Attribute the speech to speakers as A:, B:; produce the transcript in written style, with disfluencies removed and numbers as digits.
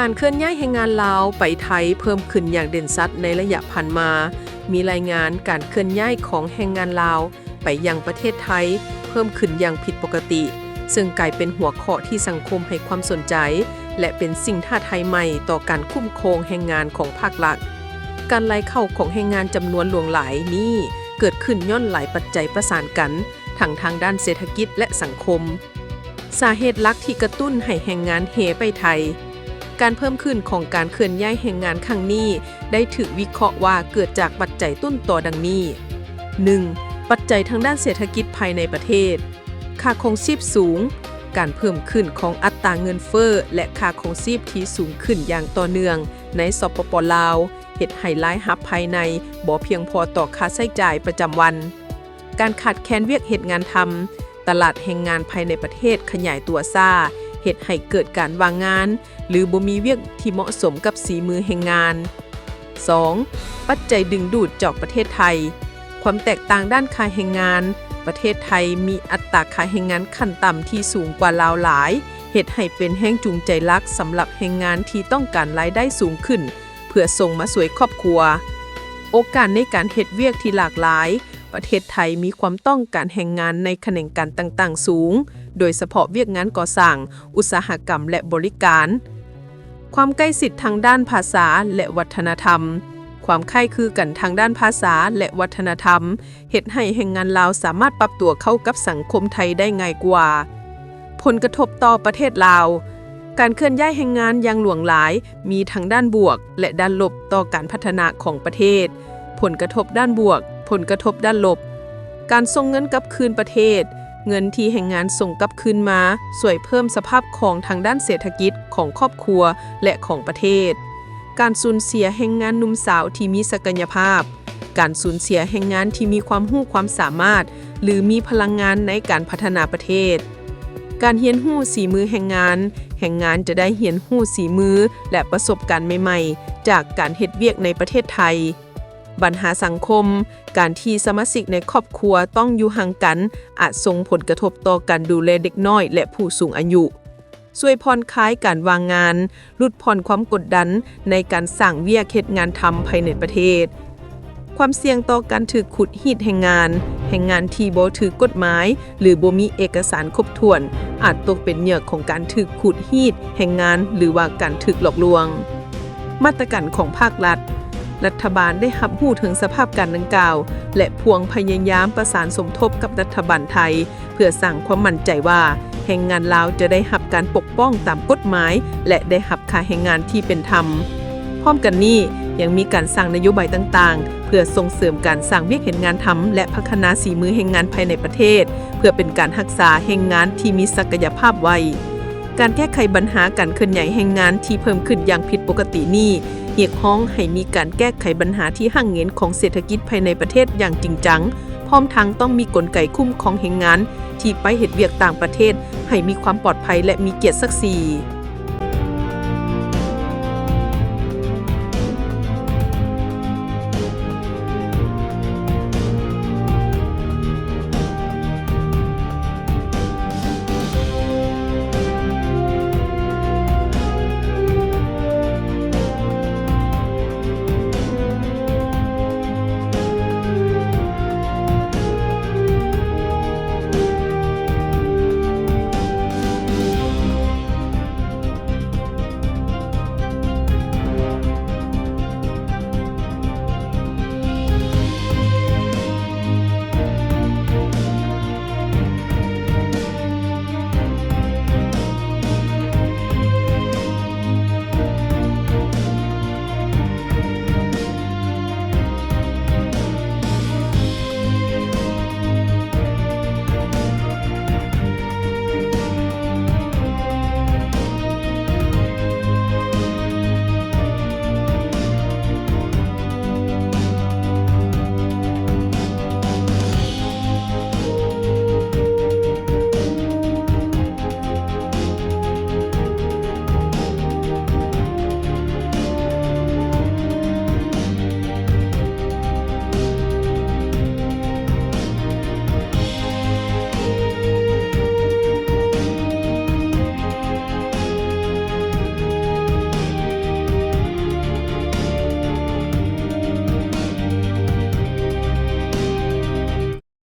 A: การเคลื่อนย้ายแรงงานลาวไปไทยเพิ่มขึ้นอย่างเด่นชัดในระยะผ่านมา มีรายงานการเคลื่อนย้ายของแรงงานลาวไปยังประเทศไทยเพิ่มขึ้นอย่างผิดปกติ ซึ่งกลายเป็นหัวข้อที่สังคมให้ความสนใจ และเป็นสิ่งท้าทายใหม่ต่อการคุ้มครองแรงงานของภาครัฐ การไหลเข้าของแรงงานจำนวนหลวงหลายนี้เกิดขึ้นย้อนหลายปัจจัยประสานกันทั้งทางด้านเศรษฐกิจและสังคม สาเหตุหลักที่กระตุ้นให้แรงงานเฮไปไทยการเพิ่มขึ้นของการเคลื่อนย้ายแรงงานครั้งนี้ได้ถูกวิเคราะห์ว่าเกิดจากปัจจัยต้นตอดังนี้ 1. ปัจจัยทางด้านเศรษฐกิจภายในประเทศค่าครองชีพสูงการเพิ่มขึ้นของอัตราเงินเฟ้อและค่าครองชีพที่สูงขึ้นอย่างต่อเนื่องในสปป.ลาวเฮ็ดให้รายรับภายในบ่เพียงพอต่อค่าใช้จ่ายประจำวันการขาดแคลนเวียกเฮ็ดงานทำตลาดแรงงานภายในประเทศขยายตัวช้าเฮ็ดให้เกิดการว่างงานหรือบ่มีเวียกที่เหมาะสมกับสีมือแรงงาน 2. ปัจจัยดึงดูดจากประเทศไทยความแตกต่างด้านค่าแรงงานประเทศไทยมีอัตราค่าแรงงานขั้นต่ำที่สูงกว่าลาวหลายเฮ็ดให้เป็นแรงจูงใจหลักสำหรับแรงงานที่ต้องการรายได้สูงขึ้นเพื่อส่งมาช่วยครอบครัวโอกาสในการเฮ็ดเวียกที่หลากหลายประเทศไทยมีความต้องการแรงงานในแขนงการต่างๆสูงโดยเฉพาะเวียกงานก่อสร้างอุตสาหกรรมและบริการความใกล้ชิดทางด้านภาษาและวัฒนธรรมความคล้ายคลึงกันทางด้านภาษาและวัฒนธรรมเฮ็ดให้แรงงานลาวสามารถปรับตัวเข้ากับสังคมไทยได้ง่ายกว่าผลกระทบต่อประเทศลาวการเคลื่อนย้ายแรงงานอย่างหลวงหลายมีทั้งด้านบวกและด้านลบต่อการพัฒนาของประเทศผลกระทบด้านบวกผลกระทบด้านลบการส่งเงินกลับคืนประเทศเงินที่แรงงานส่งกลับคืนมาช่วยเพิ่มสภาพคล่องทางด้านเศรษฐกิจของครอบครัวและของประเทศการสูญเสียแรงงานหนุ่มสาวที่มีศักยภาพการสูญเสียแรงงานที่มีความรู้ความสามารถหรือมีพลังงานในการพัฒนาประเทศการเรียนรู้สีมือแรงงานจะได้เรียนรู้สีมือและประสบการณ์ใหม่ๆจากการเฮ็ดเวียกในประเทศไทยปัญหาสังคมการที่สมาชิกในครอบครัวต้องอยู่ห่างกันอาจส่งผลกระทบต่อการดูแลเด็กน้อยและผู้สูงอายุช่วยผ่อนคลายการวางงานลดผ่อนความกดดันในการสร้างเวียกเฮ็ดงานทำภายในประเทศความเสี่ยงต่อการถูกขุดรีดแรงงานที่บ่ถูกกฎหมายหรือบ่มีเอกสารครบถ้วนอาจตกเป็นเหยื่อของการถูกขุดรีดแรงงานหรือว่าการถูกหลอกลวงมาตรการของภาครัฐบาลได้รับรู้ถึงสภาพการดังกล่าวและพวงพยายามประสานสมทบกับรัฐบาลไทยเพื่อสร้างความมั่นใจว่าแรงงานลาวจะได้รับการปกป้องตามกฎหมายและได้รับค่าแรงงานที่เป็นธรรมพร้อมกันนี้ยังมีการสร้างนโยบายต่างๆเพื่อส่งเสริมการสร้างเวียกเฮ็ดงานทำและพัฒนาฝีมือแรงงานภายในประเทศเพื่อเป็นการรักษาแรงงานที่มีศักยภาพไว้การแก้ไขปัญหาการเคลื่อนย้ายแรงงานที่เพิ่มขึ้นอย่างผิดปกตินี้เรียกร้องให้มีการแก้ไขปัญหาที่หั่งเหงนของเศรษฐกิจภายในประเทศอย่างจริงจังพร้อมทั้งต้องมีกลไกคุ้มครองแรงงานที่ไปเฮ็ดเวียกต่างประเทศให้มีความปลอดภัยและมีเกียรติศักดิ์ศรี